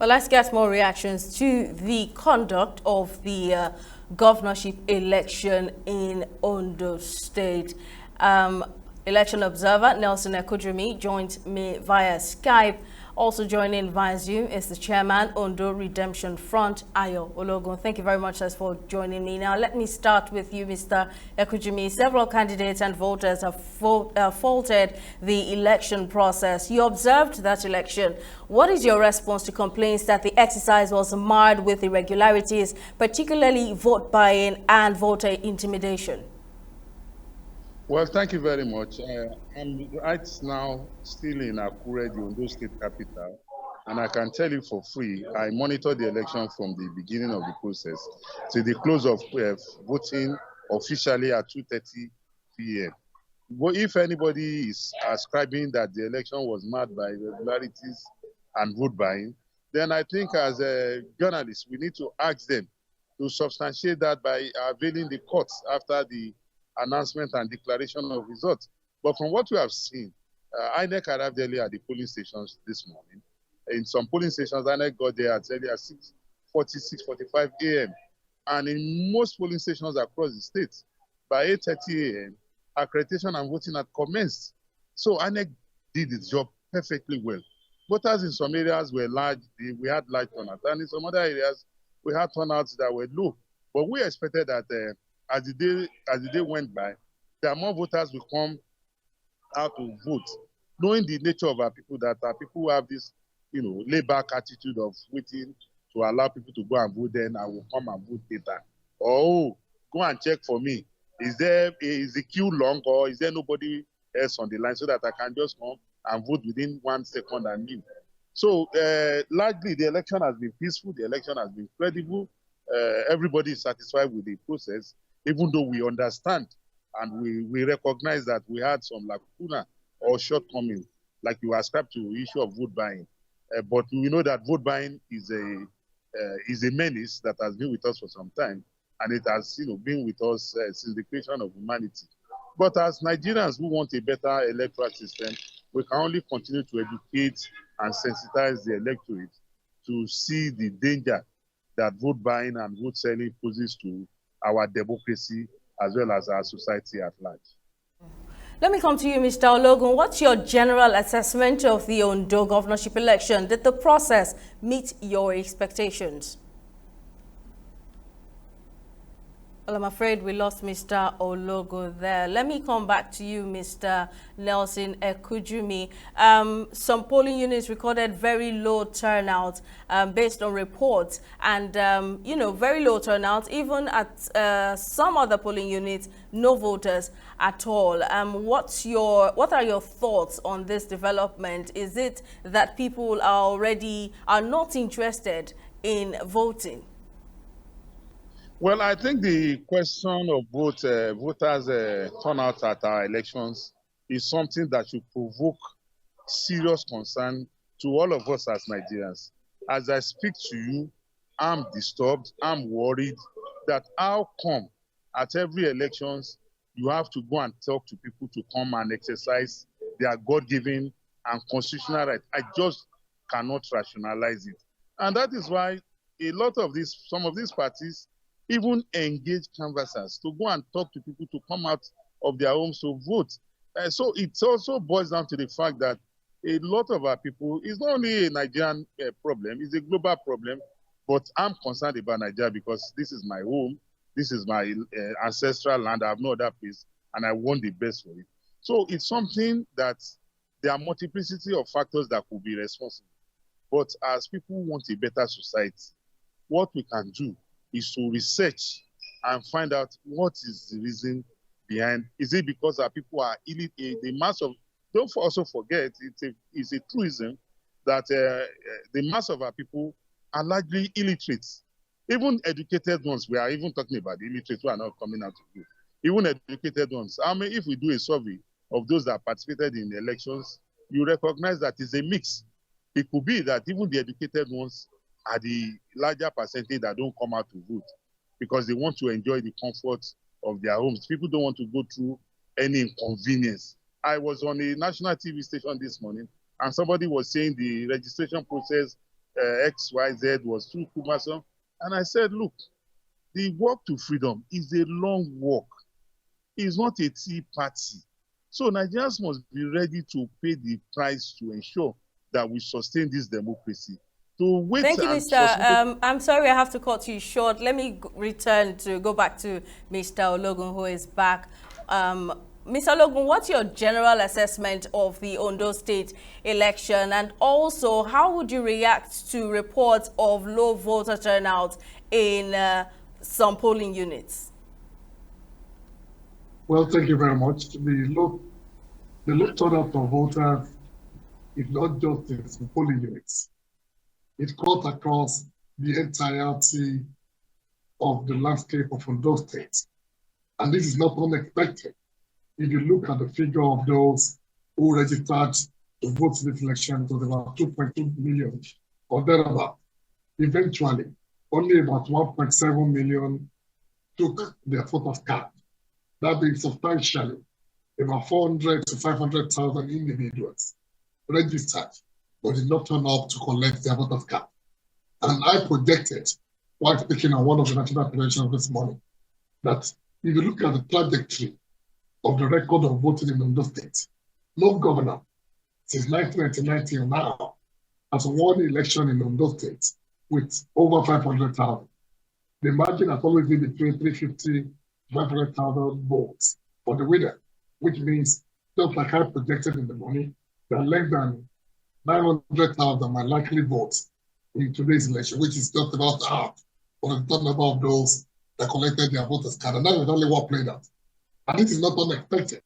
Well, let's get more reactions to the conduct of the governorship election in Ondo State. Election observer Nelson Ekujumi joined me via Skype. Also joining via Zoom is the chairman, Ondo Redemption Front, Ayo Ologun. Thank you very much for joining me. Now, let me start with you, Mr. Ekujumi. Several candidates and voters have faulted the election process. You observed that election. What is your response to complaints that the exercise was marred with irregularities, particularly vote buying and voter intimidation? Well, thank you very much. I'm right now still in Akure, the Ondo State capital, and I can tell you for free, I monitored the election from the beginning of the process to the close of voting officially at 2:30 p.m. But if anybody is ascribing that the election was marred by irregularities and vote buying, then I think as a journalist, we need to ask them to substantiate that by availing the courts after the announcement and declaration of results. But from what we have seen, INEC arrived early at the polling stations this morning. In some polling stations, INEC got there as early as 6:40, 6:45 a.m. And in most polling stations across the state, by 8:30 a.m., accreditation and voting had commenced. So INEC did its job perfectly well. Voters in some areas were large, we had large turnout, and in some other areas, we had turnouts that were low. But we expected that as the day went by, there more voters will come out to vote, knowing the nature of our people, that our people who have this, laid-back attitude of waiting to allow people to go and vote, then I will come and vote later. Oh, go and check for me. Is the queue long, or is there nobody else on the line, so that I can just come and vote within 1 second and leave? So largely, the election has been peaceful. The election has been credible. Everybody is satisfied with the process, even though we understand and we recognize that we had some lacuna or shortcomings, like you ascribe to the issue of vote buying. But we know that vote buying is a menace that has been with us for some time, and it has been with us since the creation of humanity. But as Nigerians who want a better electoral system, we can only continue to educate and sensitize the electorate to see the danger that vote buying and vote selling poses to our democracy as well as our society at large. Let me come to you, Mr. Ologun. What's your general assessment of the Ondo governorship election? Did the process meet your expectations? Well, I'm afraid we lost Mr. Ologun there. Let me come back to you, Mr. Nelson Ekujumi. Some polling units recorded very low turnout based on reports, and, very low turnout. Even at some other polling units, no voters at all. What are your thoughts on this development? Is it that people are not interested in voting? Well, I think the question of voters' turnout at our elections is something that should provoke serious concern to all of us as Nigerians. As I speak to you, I'm disturbed, I'm worried that how come at every elections you have to go and talk to people to come and exercise their God-given and constitutional right. I just cannot rationalize it. And that is why some of these parties even engage canvassers to go and talk to people to come out of their homes to vote. So it also boils down to the fact that a lot of our people, it's not only a Nigerian problem, it's a global problem, but I'm concerned about Nigeria because this is my home, this is my ancestral land, I have no other place, and I want the best for it. So it's something that there are multiplicity of factors that could be responsible. But as people want a better society, what we can do is to research and find out what is the reason behind. Is it because our people are illiterate? The mass of, don't also forget, it's a truism that the mass of our people are largely illiterate. Even educated ones, we are even talking about the illiterate who are not coming out to vote. Even educated ones. If we do a survey of those that participated in the elections, you recognize that it's a mix. It could be that even the educated ones are the larger percentage that don't come out to vote because they want to enjoy the comfort of their homes. People don't want to go through any inconvenience. I was on a national TV station this morning and somebody was saying the registration process XYZ was through Kumason. And I said, look, the walk to freedom is a long walk. It's not a tea party. So Nigerians must be ready to pay the price to ensure that we sustain this democracy. To wait. Thank you, Mr. I'm sorry I have to cut you short. Let me go back to Mr. Ologun, who is back. Mr. Ologun, what's your general assessment of the Ondo State election? And also, how would you react to reports of low voter turnout in some polling units? Well, thank you very much. The low turnout of voters is not just in some polling units. It cuts across the entirety of the landscape of Ondo State. And this is not unexpected. If you look at the figure of those who registered to vote in this election, it was about 2.2 million or thereabout. Eventually, only about 1.7 million took their voters card. That being substantially about 400 to 500,000 individuals registered but did not turn up to collect their voters card. And I projected, while speaking on one of the national conventions this morning, that if you look at the trajectory of the record of voting in Ondo State, no governor since 1999 till now has won an election in Ondo State with over 500,000. The margin has always been between 350 to 500,000 votes for the winner, which means, just like I projected in the morning, that less than 900,000 might likely vote in today's election, which is just about half of the total number of those that collected their voters card. And that is only what played out. And this is not unexpected.